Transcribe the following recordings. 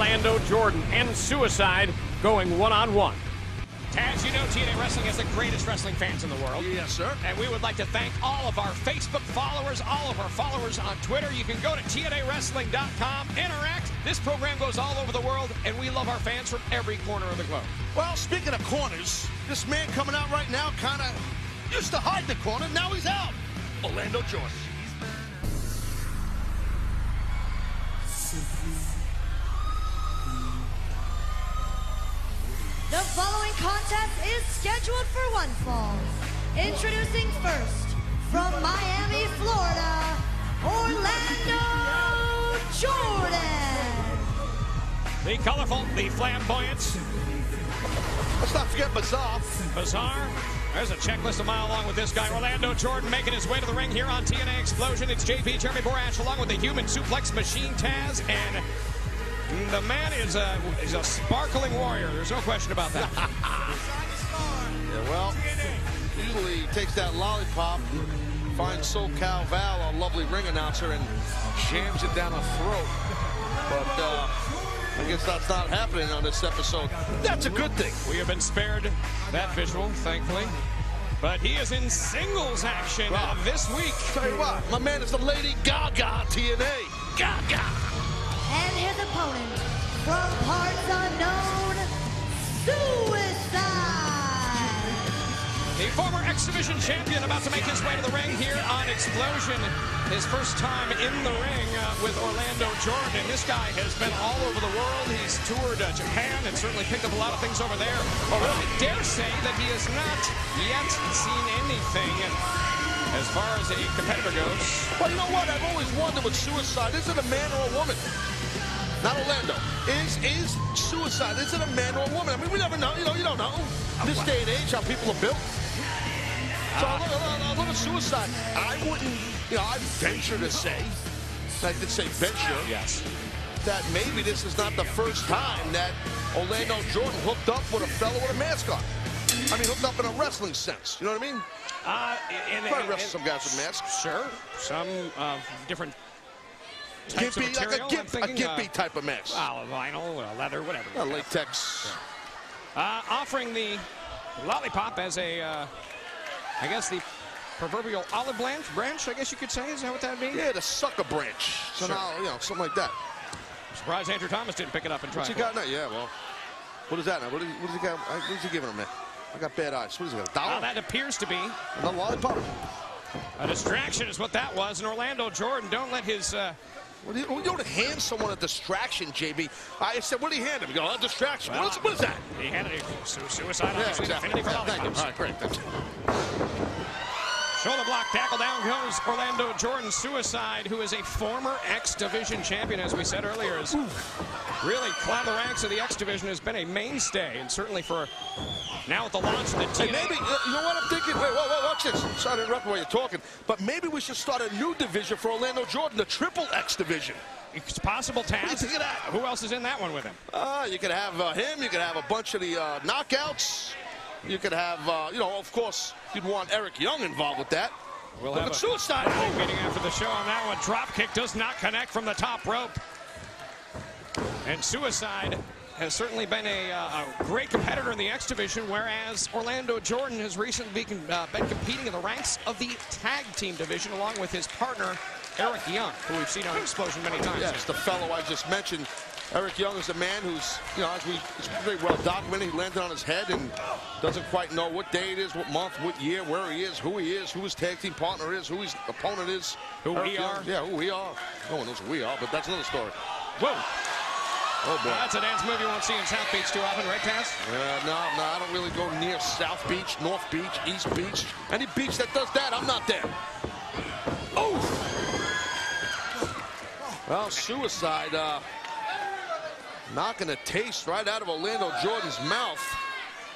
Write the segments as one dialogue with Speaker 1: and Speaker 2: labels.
Speaker 1: Orlando Jordan and Suicide going one-on-one.
Speaker 2: Taz, you know TNA Wrestling has the greatest wrestling fans in the world.
Speaker 3: Yes, sir.
Speaker 2: And we would like to thank all of our Facebook followers, all of our followers on Twitter. You can go to TNAWrestling.com, interact. This program goes all over the world, and we love our fans from every corner of the globe.
Speaker 3: Well, speaking of corners, this man coming out right now kind of used to hide the corner. Now he's out. Orlando Jordan.
Speaker 4: The following contest is scheduled for one fall. Introducing first, from Miami, Florida, Orlando Jordan.
Speaker 2: The colorful, the flamboyant.
Speaker 3: Let's not forget Bizarre.
Speaker 2: Bizarre. There's a checklist a mile long with this guy. Orlando Jordan making his way to the ring here on TNA Xplosion. It's JP, Jeremy Borash, along with the human suplex machine Taz, and the man is a sparkling warrior. There's no question about that.
Speaker 3: Yeah, well, usually he takes that lollipop, finds SoCal Val, our lovely ring announcer, and jams it down her throat. But I guess that's not happening on this episode. That's a good thing.
Speaker 2: We have been spared that visual, thankfully. But he is in singles action this week.
Speaker 3: Tell you what, my man is the Lady Gaga TNA. Gaga!
Speaker 4: And his opponent, from parts unknown, Suicide.
Speaker 2: The former X Division champion about to make his way to the ring here on Xplosion. His first time in the ring with Orlando Jordan. And this guy has been all over the world. He's toured Japan and certainly picked up a lot of things over there. Although I dare say that he has not yet seen anything as far as a competitor goes.
Speaker 3: Well, you know what? I've always wondered with Suicide, is it a man or a woman? Not Orlando. Is Suicide, is it a man or a woman? I mean, we never know. You know, you don't know. This day and age, how people are built. So look at Suicide. I wouldn't, I'd venture to say, I did say venture,
Speaker 2: yes,
Speaker 3: that maybe this is not the first time that Orlando Jordan hooked up with a fellow with a mask on. I mean, hooked up in a wrestling sense. You know what I mean? Probably wrestle some guys with masks.
Speaker 2: Sure. Some different types of material.
Speaker 3: Like a gimpy type of mask.
Speaker 2: Vinyl, leather, whatever.
Speaker 3: Latex.
Speaker 2: Offering the lollipop as a, I guess the proverbial olive branch, I guess you could say. Is that what that means?
Speaker 3: Yeah, the sucker branch. So
Speaker 2: sure.
Speaker 3: Now, something like that.
Speaker 2: Surprised Andrew Thomas didn't pick it up and try it.
Speaker 3: What's he got now? Yeah, well, what is that now? What is he got? What is he giving him, man? I got bad eyes. What is he got? $1?
Speaker 2: That appears to be
Speaker 3: a lollipop.
Speaker 2: A distraction is what that was. And Orlando Jordan, don't let his...
Speaker 3: You don't hand someone a distraction, JB. I said, what did he hand him? You go, a distraction.
Speaker 2: Well,
Speaker 3: what is that?
Speaker 2: He handed it Suicide, obviously.
Speaker 3: Exactly.
Speaker 2: Affinity for
Speaker 3: Thank you.
Speaker 2: lollipops.
Speaker 3: All right, great. Thanks.
Speaker 2: Shoulder block, tackle, down goes Orlando Jordan. Suicide, who is a former X Division champion, as we said earlier, has really climbed the ranks of the X Division, has been a mainstay, and certainly for now with the launch of the TNA.
Speaker 3: Hey, maybe, you know what I'm thinking? Wait, whoa, watch this. Sorry to interrupt while you're talking, but maybe we should start a new division for Orlando Jordan, the Triple X Division.
Speaker 2: It's possible, Taz.
Speaker 3: What do you think of that?
Speaker 2: Who else is in that one with him?
Speaker 3: You could have him. You could have a bunch of the knockouts. You could have, of course, you'd want Eric Young involved with that.
Speaker 2: We'll have a
Speaker 3: Suicide
Speaker 2: meeting after the show on that one. Drop kick does not connect from the top rope. And Suicide has certainly been a great competitor in the X Division, whereas Orlando Jordan has recently been competing in the ranks of the tag team division along with his partner, Eric Young, who we've seen on Xplosion many times.
Speaker 3: Yes, the fellow I just mentioned. Eric Young is a man who's, it's very well documented. He landed on his head and doesn't quite know what day it is, what month, what year, where he is, who his tag team partner is, who his opponent is.
Speaker 2: Who we are.
Speaker 3: Yeah, who we are. No one knows who we are, but that's another story.
Speaker 2: Whoa.
Speaker 3: Oh, boy.
Speaker 2: That's a dance move you won't see in South Beach too often, right, Taz?
Speaker 3: No, I don't really go near South Beach, North Beach, East Beach. Any beach that does that, I'm not there. Oh! Well, Suicide, knocking a taste right out of Orlando Jordan's mouth.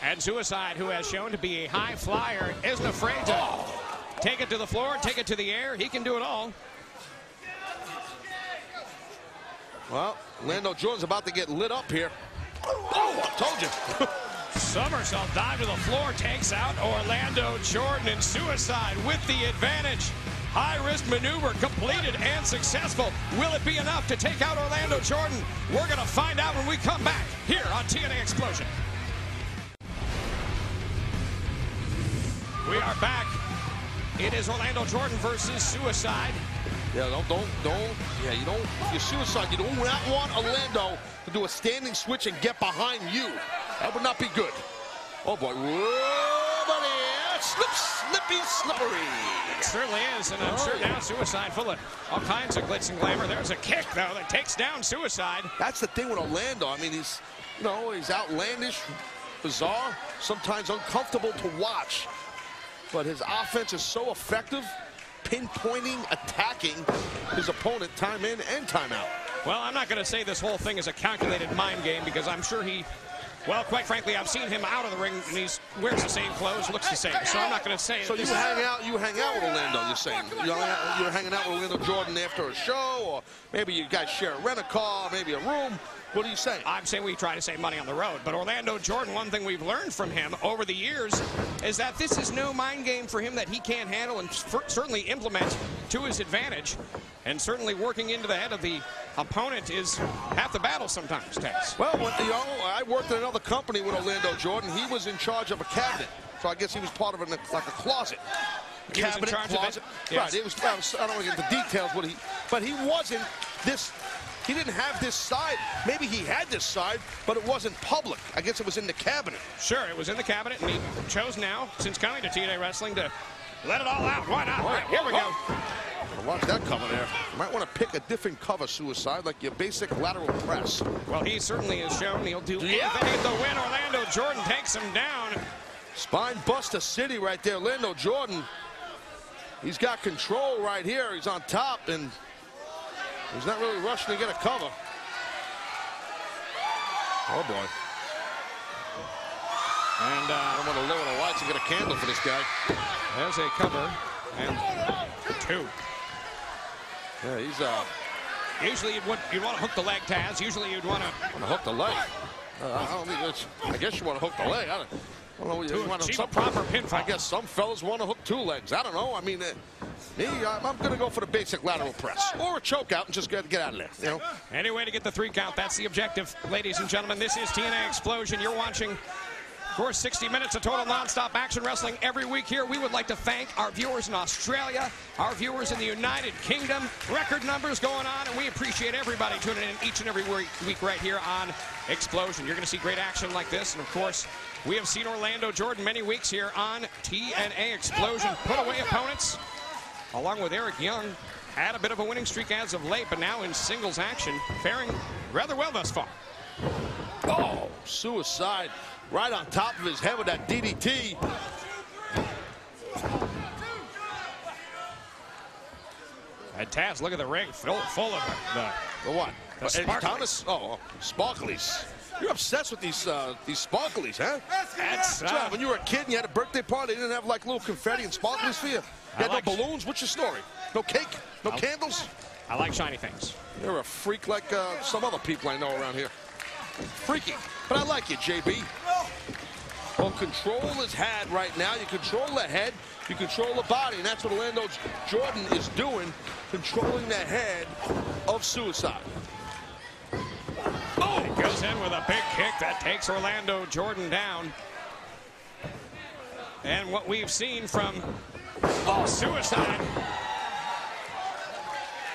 Speaker 2: And Suicide, who has shown to be a high flyer, isn't afraid to take it to the floor, take it to the air. He can do it all.
Speaker 3: Well, Orlando Jordan's about to get lit up here. Oh, I told you.
Speaker 2: Somersault dive to the floor, takes out Orlando Jordan, and Suicide with the advantage. High-risk maneuver completed and successful. Will it be enough to take out Orlando Jordan? We're going to find out when we come back here on TNA Xplosion. We are back. It is Orlando Jordan versus Suicide.
Speaker 3: Yeah, yeah, if you're Suicide, you don't want Orlando to do a standing switch and get behind you. That would not be good. Oh boy, whoa, buddy, slippy, slippery.
Speaker 2: It certainly is, and I'm sure now Suicide full of all kinds of glitz and glamour. There's a kick, though, that takes down Suicide.
Speaker 3: That's the thing with Orlando. I mean, he's outlandish, bizarre, sometimes uncomfortable to watch. But his offense is so effective, pinpointing, attacking his opponent time in and time out.
Speaker 2: Well, I'm not going to say this whole thing is a calculated mind game, because I'm sure well, quite frankly, I've seen him out of the ring, and he wears the same clothes, looks the same. So I'm not going to say.
Speaker 3: So you hang out with Orlando, you're saying? You're hanging out with Orlando Jordan after a show, or maybe you guys share a rent-a-car, maybe a room. What are you saying?
Speaker 2: I'm saying we try to save money on the road. But Orlando Jordan, one thing we've learned from him over the years is that this is no mind game for him that he can't handle and certainly implement to his advantage. And certainly working into the head of the opponent is half the battle sometimes, Tex.
Speaker 3: Well, I worked in another company with Orlando Jordan. He was in charge of a cabinet. So I guess he was part of like a closet.
Speaker 2: He was in charge
Speaker 3: closet.
Speaker 2: of it? Yes.
Speaker 3: Right. It was, I don't want to get into details, but he wasn't this. He didn't have this side. Maybe he had this side, but it wasn't public. I guess it was in the cabinet.
Speaker 2: Sure, it was in the cabinet, and he chose now, since coming to TNA Wrestling, to let it all out. Why not? All right, here we go.
Speaker 3: Watch that cover there. You might want to pick a different cover, Suicide, like your basic lateral press.
Speaker 2: Well, he certainly has shown he'll do anything to win. Orlando Jordan takes him down.
Speaker 3: Spine buster city right there. Orlando Jordan, he's got control right here. He's on top, and he's not really rushing to get a cover. Oh, boy. And I'm going to lower the lights and get a candle for this guy.
Speaker 2: There's a cover, and 2.
Speaker 3: Yeah, he's
Speaker 2: usually you'd want to hook the leg, Taz. Usually you'd want to
Speaker 3: hook the leg. I guess you want to hook the leg. I don't know. You want
Speaker 2: some proper pinfall.
Speaker 3: I guess some fellas want to hook 2 legs. I don't know. I mean, me, I'm going to go for the basic lateral press or a choke out and just get out of there. You know.
Speaker 2: Any way to get the 3 count. That's the objective, ladies and gentlemen. This is TNA Xplosion. You're watching for 60 minutes of total nonstop action wrestling every week here. We would like to thank our viewers in Australia, our viewers in the United Kingdom. Record numbers going on, and we appreciate everybody tuning in each and every week right here on Xplosion. You're going to see great action like this, and of course, we have seen Orlando Jordan many weeks here on TNA Xplosion put away opponents, along with Eric Young. Had a bit of a winning streak as of late, but now in singles action, faring rather well thus far.
Speaker 3: Oh, Suicide. Right on top of his head with that DDT.
Speaker 2: And Taz, look at the ring, full of
Speaker 3: the what?
Speaker 2: The sparklies.
Speaker 3: Thomas? Oh, sparklies. You're obsessed with these sparklies, huh?
Speaker 2: That's
Speaker 3: when you were a kid and you had a birthday party, you didn't have like little confetti and sparklies for you? You had no balloons? What's your story? No cake? No candles?
Speaker 2: I like shiny things.
Speaker 3: You're a freak like some other people I know around here. Freaky. But I like you, JB. Well, control is had right now. You control the head, you control the body, and that's what Orlando Jordan is doing, controlling the head of Suicide.
Speaker 2: Oh! He goes in with a big kick that takes Orlando Jordan down. And what we've seen from Suicide,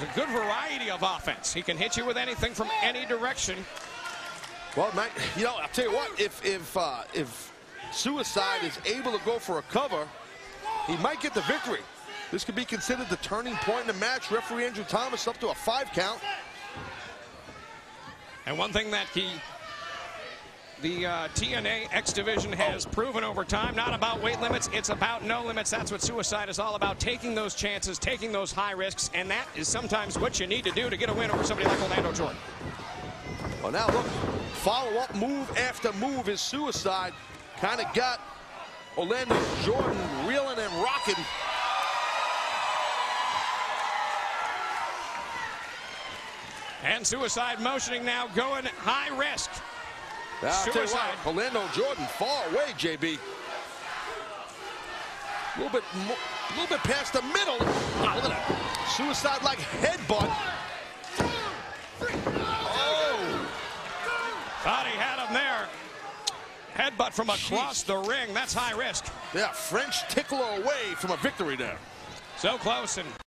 Speaker 2: a good variety of offense. He can hit you with anything from any direction.
Speaker 3: Well, Mike, I'll tell you what, if Suicide is able to go for a cover, he might get the victory. This could be considered the turning point in the match. Referee Andrew Thomas up to a 5 count.
Speaker 2: And one thing that the TNA X Division has proven over time, not about weight limits, it's about no limits. That's what Suicide is all about, taking those chances, taking those high risks, and that is sometimes what you need to do to get a win over somebody like Orlando Jordan.
Speaker 3: Well, now look, follow-up move after move is Suicide. Kind of got Orlando Jordan reeling and rocking.
Speaker 2: And Suicide motioning now, going high risk.
Speaker 3: Suicide. Orlando Jordan far away, JB. A little bit past the middle. Oh, look at that. Suicide-like headbutt. Oh.
Speaker 2: Thought he had him there. Headbutt from across the ring. That's high risk.
Speaker 3: Yeah, French tickler away from a victory there.
Speaker 2: So close. And